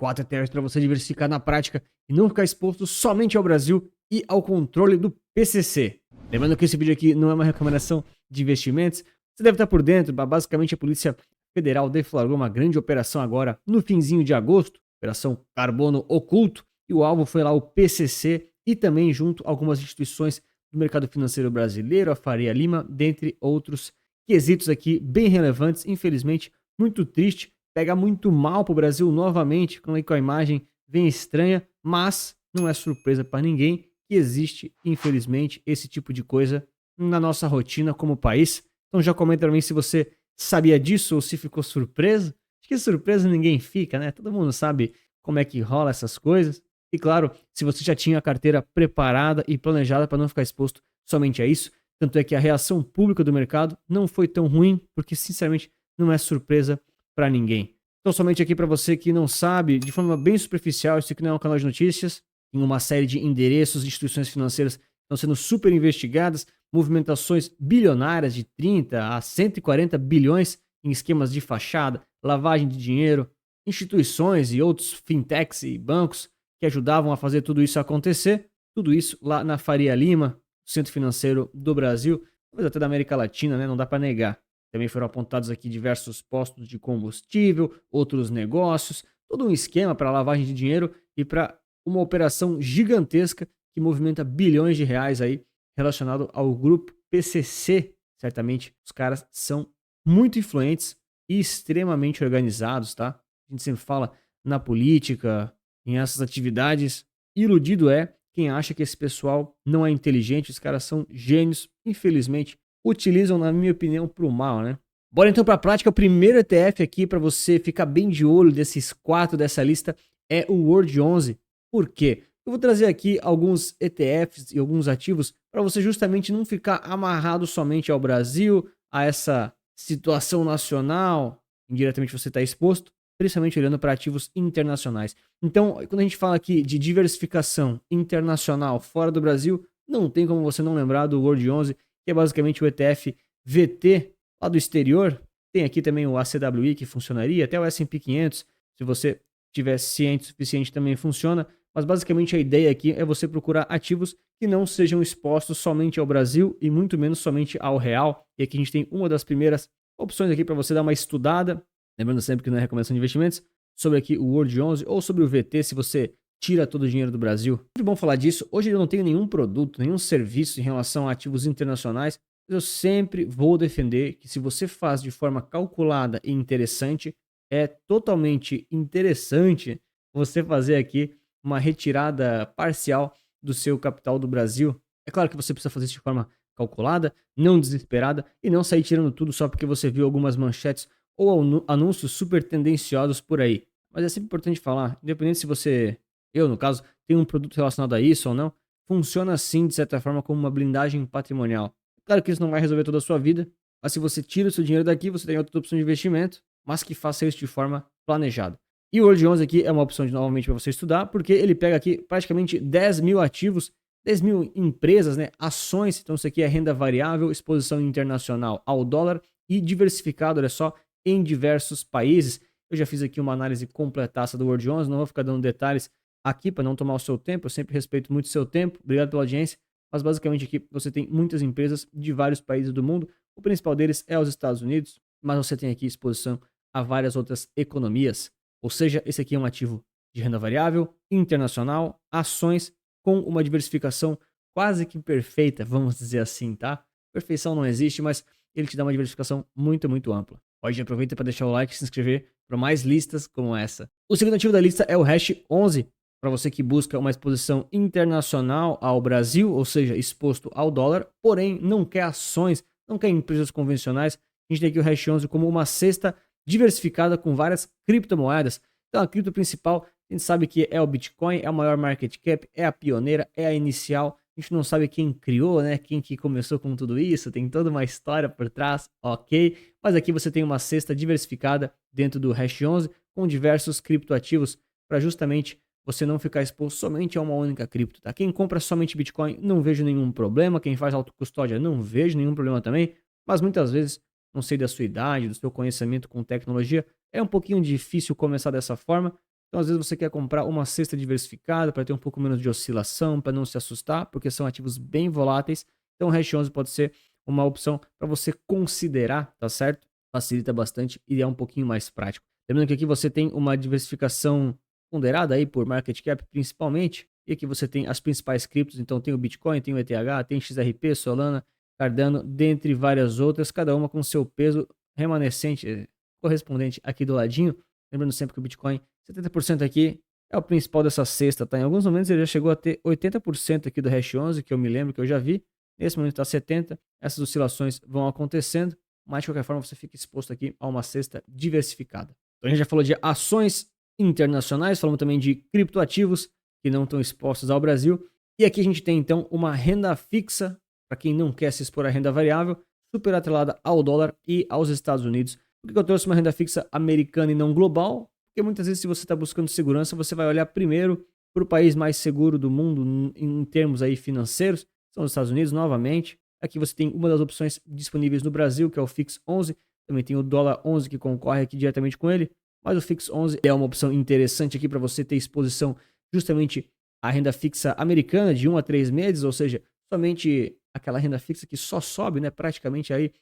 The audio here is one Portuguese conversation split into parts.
4 ETFs para você diversificar na prática e não ficar exposto somente ao Brasil e ao controle do PCC. Lembrando que esse vídeo aqui não é uma recomendação de investimentos, você deve estar por dentro, basicamente a Polícia Federal deflagrou uma grande operação agora no finzinho de agosto, Operação Carbono Oculto, e o alvo foi lá o PCC e também junto algumas instituições do mercado financeiro brasileiro, a Faria Lima, dentre outros quesitos aqui bem relevantes. Infelizmente, muito triste, pega muito mal para o Brasil novamente, com a imagem bem estranha, mas não é surpresa para ninguém que existe, infelizmente, esse tipo de coisa na nossa rotina como país. Então já comenta para mim se você sabia disso ou se ficou surpreso. Acho que surpresa ninguém fica, né? Todo mundo sabe como é que rola essas coisas. E claro, se você já tinha a carteira preparada e planejada para não ficar exposto somente a isso, tanto é que a reação pública do mercado não foi tão ruim, porque sinceramente não é surpresa para ninguém. Então somente aqui para você que não sabe, de forma bem superficial, isso aqui não é um canal de notícias, em uma série de endereços de instituições financeiras estão sendo super investigadas, movimentações bilionárias de 30 a 140 bilhões em esquemas de fachada, lavagem de dinheiro, instituições e outros fintechs e bancos que ajudavam a fazer tudo isso acontecer, tudo isso lá na Faria Lima, centro financeiro do Brasil, talvez até da América Latina, né? Não dá para negar. Também foram apontados aqui diversos postos de combustível, outros negócios, todo um esquema para lavagem de dinheiro e para uma operação gigantesca que movimenta bilhões de reais aí relacionado ao grupo PCC. Certamente os caras são muito influentes e extremamente organizados, tá? A gente sempre fala na política, em essas atividades, iludido é quem acha que esse pessoal não é inteligente, os caras são gênios, infelizmente, utilizam, na minha opinião, para o mal, né? Bora então para a prática. O primeiro ETF aqui para você ficar bem de olho desses 4 dessa lista é o World 11. Por quê? Eu vou trazer aqui alguns ETFs e alguns ativos para você justamente não ficar amarrado somente ao Brasil, a essa situação nacional, indiretamente você está exposto, principalmente olhando para ativos internacionais. Então, quando a gente fala aqui de diversificação internacional fora do Brasil, não tem como você não lembrar do World 11, que é basicamente o ETF VT lá do exterior. Tem aqui também o ACWI que funcionaria, até o S&P 500, se você tiver ciente o suficiente também funciona, mas basicamente a ideia aqui é você procurar ativos que não sejam expostos somente ao Brasil e muito menos somente ao real. E aqui a gente tem uma das primeiras opções aqui para você dar uma estudada. Lembrando sempre que não é recomendação de investimentos, sobre aqui o World 11 ou sobre o VT, se você tira todo o dinheiro do Brasil. Muito bom falar disso. Hoje eu não tenho nenhum produto, nenhum serviço em relação a ativos internacionais, mas eu sempre vou defender que se você faz de forma calculada e interessante, é totalmente interessante você fazer aqui uma retirada parcial do seu capital do Brasil. É claro que você precisa fazer isso de forma calculada, não desesperada e não sair tirando tudo só porque você viu algumas manchetes ou anúncios super tendenciosos por aí. Mas é sempre importante falar, independente se você, eu no caso, tem um produto relacionado a isso ou não, funciona assim de certa forma como uma blindagem patrimonial. Claro que isso não vai resolver toda a sua vida, mas se você tira o seu dinheiro daqui, você tem outra opção de investimento, mas que faça isso de forma planejada. E o World 11 aqui é uma opção novamente para você estudar, porque ele pega aqui praticamente 10 mil ativos, 10 mil empresas, né, ações, então isso aqui é renda variável, exposição internacional ao dólar e diversificado, olha só, em diversos países. Eu já fiz aqui uma análise completaça do World 11, não vou ficar dando detalhes aqui para não tomar o seu tempo, eu sempre respeito muito o seu tempo, obrigado pela audiência, mas basicamente aqui você tem muitas empresas de vários países do mundo, o principal deles é os Estados Unidos, mas você tem aqui exposição a várias outras economias, ou seja, esse aqui é um ativo de renda variável, internacional, ações com uma diversificação quase que perfeita, vamos dizer assim, tá? Perfeição não existe, mas ele te dá uma diversificação muito, muito ampla. Pode aproveitar para deixar o like e se inscrever para mais listas como essa. O segundo ativo da lista é o Hash 11, para você que busca uma exposição internacional ao Brasil, ou seja, exposto ao dólar, porém não quer ações, não quer empresas convencionais. A gente tem aqui o Hash 11 como uma cesta diversificada com várias criptomoedas. Então a cripto principal, a gente sabe que é o Bitcoin, é o maior market cap, é a pioneira, é a inicial. A gente não sabe quem criou, né? Quem que começou com tudo isso, tem toda uma história por trás, ok. Mas aqui você tem uma cesta diversificada dentro do Hash 11 com diversos criptoativos para justamente você não ficar exposto somente a uma única cripto, tá? Quem compra somente Bitcoin, não vejo nenhum problema. Quem faz autocustódia, não vejo nenhum problema também. Mas muitas vezes, não sei da sua idade, do seu conhecimento com tecnologia, é um pouquinho difícil começar dessa forma. Então, às vezes, você quer comprar uma cesta diversificada para ter um pouco menos de oscilação, para não se assustar, porque são ativos bem voláteis. Então, o Hash 11 pode ser uma opção para você considerar, tá certo? Facilita bastante e é um pouquinho mais prático. Lembrando que aqui você tem uma diversificação ponderada aí por market cap principalmente, e aqui você tem as principais criptos, então tem o Bitcoin, tem o ETH, tem XRP, Solana, Cardano, dentre várias outras, cada uma com seu peso remanescente, correspondente aqui do ladinho. Lembrando sempre que o Bitcoin, 70% aqui, é o principal dessa cesta, tá? Em alguns momentos ele já chegou a ter 80% aqui do Hash 11, que eu me lembro que eu já vi. Nesse momento está 70%, essas oscilações vão acontecendo, mas de qualquer forma você fica exposto aqui a uma cesta diversificada. Então a gente já falou de ações internacionais, falamos também de criptoativos que não estão expostos ao Brasil. E aqui a gente tem então uma renda fixa, para quem não quer se expor à renda variável, super atrelada ao dólar e aos Estados Unidos. Por que eu trouxe uma renda fixa americana e não global? Porque muitas vezes, se você está buscando segurança, você vai olhar primeiro para o país mais seguro do mundo em termos aí financeiros, são os Estados Unidos, novamente. Aqui você tem uma das opções disponíveis no Brasil, que é o Fix 11. Também tem o dólar 11 que concorre aqui diretamente com ele. Mas o Fix 11 é uma opção interessante aqui para você ter exposição justamente à renda fixa americana de 1 a 3 meses, ou seja, somente aquela renda fixa que só sobe, né, praticamente aí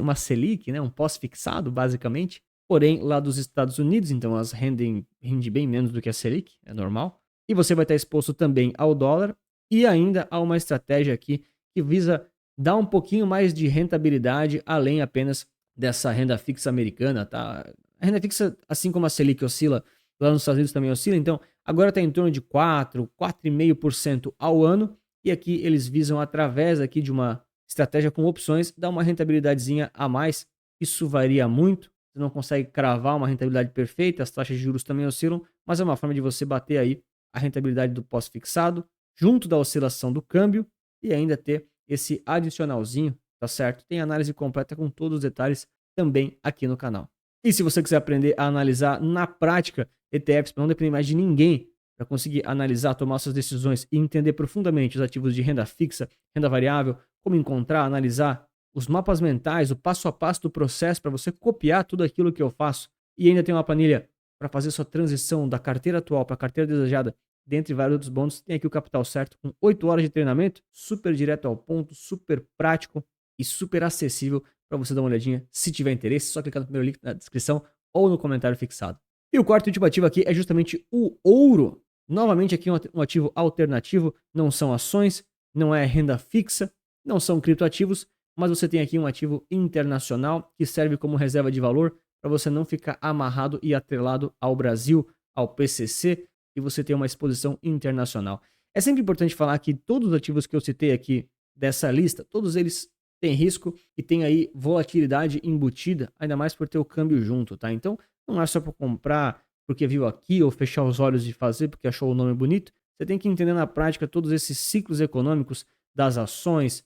uma Selic, né, um pós-fixado, basicamente. Porém, lá dos Estados Unidos, então elas rende bem menos do que a Selic, é normal. E você vai estar exposto também ao dólar e ainda a uma estratégia aqui que visa dar um pouquinho mais de rentabilidade além apenas dessa renda fixa americana, tá? A renda fixa, assim como a Selic oscila, lá nos Estados Unidos também oscila, então agora está em torno de 4,5% ao ano, e aqui eles visam, através aqui de uma estratégia com opções, dar uma rentabilidadezinha a mais. Isso varia muito, você não consegue cravar uma rentabilidade perfeita, as taxas de juros também oscilam, mas é uma forma de você bater aí a rentabilidade do pós-fixado, junto da oscilação do câmbio, e ainda ter esse adicionalzinho, tá certo? Tem análise completa com todos os detalhes também aqui no canal. E se você quiser aprender a analisar na prática ETFs para não depender mais de ninguém, para conseguir analisar, tomar suas decisões e entender profundamente os ativos de renda fixa, renda variável, como encontrar, analisar os mapas mentais, o passo a passo do processo para você copiar tudo aquilo que eu faço e ainda tem uma planilha para fazer sua transição da carteira atual para a carteira desejada, dentre vários outros bônus, tem aqui o Capital Certo com 8 horas de treinamento, super direto ao ponto, super prático e super acessível para você dar uma olhadinha se tiver interesse. Só clicar no primeiro link na descrição ou no comentário fixado. E o quarto último ativo aqui é justamente o ouro. Novamente aqui um ativo alternativo, não são ações, não é renda fixa, não são criptoativos, mas você tem aqui um ativo internacional que serve como reserva de valor para você não ficar amarrado e atrelado ao Brasil, ao PCC, e você ter uma exposição internacional. É sempre importante falar que todos os ativos que eu citei aqui dessa lista, todos eles têm risco e tem aí volatilidade embutida, ainda mais por ter o câmbio junto, tá? Então, não é só para comprar porque viu aqui ou fechar os olhos de fazer porque achou o nome bonito. Você tem que entender na prática todos esses ciclos econômicos das ações,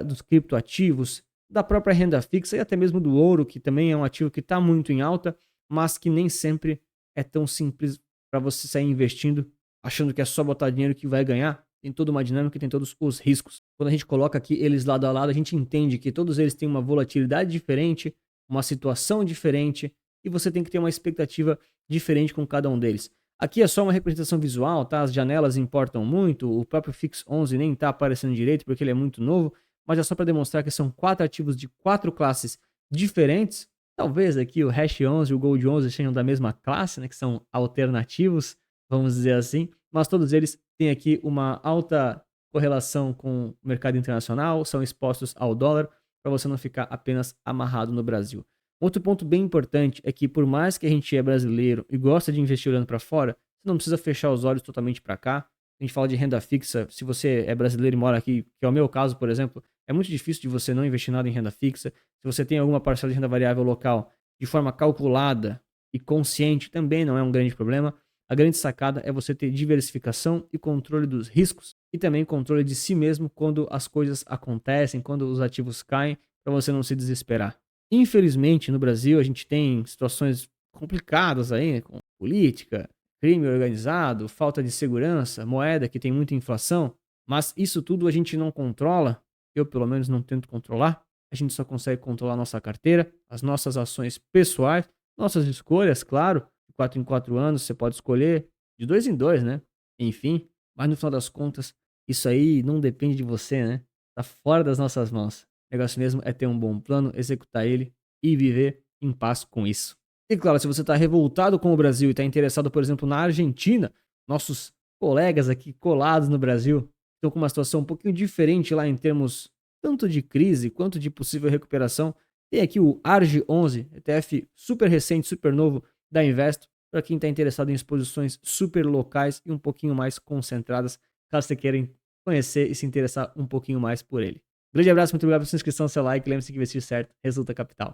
dos criptoativos, da própria renda fixa e até mesmo do ouro, que também é um ativo que está muito em alta, mas que nem sempre é tão simples para você sair investindo achando que é só botar dinheiro que vai ganhar. Tem toda uma dinâmica e tem todos os riscos. Quando a gente coloca aqui eles lado a lado, a gente entende que todos eles têm uma volatilidade diferente, uma situação diferente, e você tem que ter uma expectativa diferente com cada um deles. Aqui é só uma representação visual, tá? As janelas importam muito, o próprio Fix 11 nem está aparecendo direito porque ele é muito novo, mas é só para demonstrar que são 4 ativos de 4 classes diferentes. Talvez aqui o Hash 11 e o Gold 11 sejam da mesma classe, né? Que são alternativos, vamos dizer assim, mas todos eles têm aqui uma alta correlação com o mercado internacional, são expostos ao dólar, para você não ficar apenas amarrado no Brasil. Outro ponto bem importante é que, por mais que a gente é brasileiro e gosta de investir olhando para fora, você não precisa fechar os olhos totalmente para cá. A gente fala de renda fixa, se você é brasileiro e mora aqui, que é o meu caso, por exemplo, é muito difícil de você não investir nada em renda fixa. Se você tem alguma parcela de renda variável local de forma calculada e consciente, também não é um grande problema. A grande sacada é você ter diversificação e controle dos riscos e também controle de si mesmo quando as coisas acontecem, quando os ativos caem, para você não se desesperar. Infelizmente, no Brasil, a gente tem situações complicadas aí, né, com política, crime organizado, falta de segurança, moeda que tem muita inflação, mas isso tudo a gente não controla, eu pelo menos não tento controlar, a gente só consegue controlar a nossa carteira, as nossas ações pessoais, nossas escolhas, claro, 4 em 4 anos, você pode escolher de 2 em 2, né? Enfim, mas no final das contas, isso aí não depende de você, né? Tá fora das nossas mãos. O negócio mesmo é ter um bom plano, executar ele e viver em paz com isso. E claro, se você está revoltado com o Brasil e está interessado, por exemplo, na Argentina, nossos colegas aqui colados no Brasil estão com uma situação um pouquinho diferente lá em termos tanto de crise quanto de possível recuperação. Tem aqui o ARG11, ETF super recente, super novo da Investo, para quem está interessado em exposições super locais e um pouquinho mais concentradas, caso você queira conhecer e se interessar um pouquinho mais por ele. Grande abraço, muito obrigado pela sua inscrição, seu like, lembre-se que investir certo resulta capital.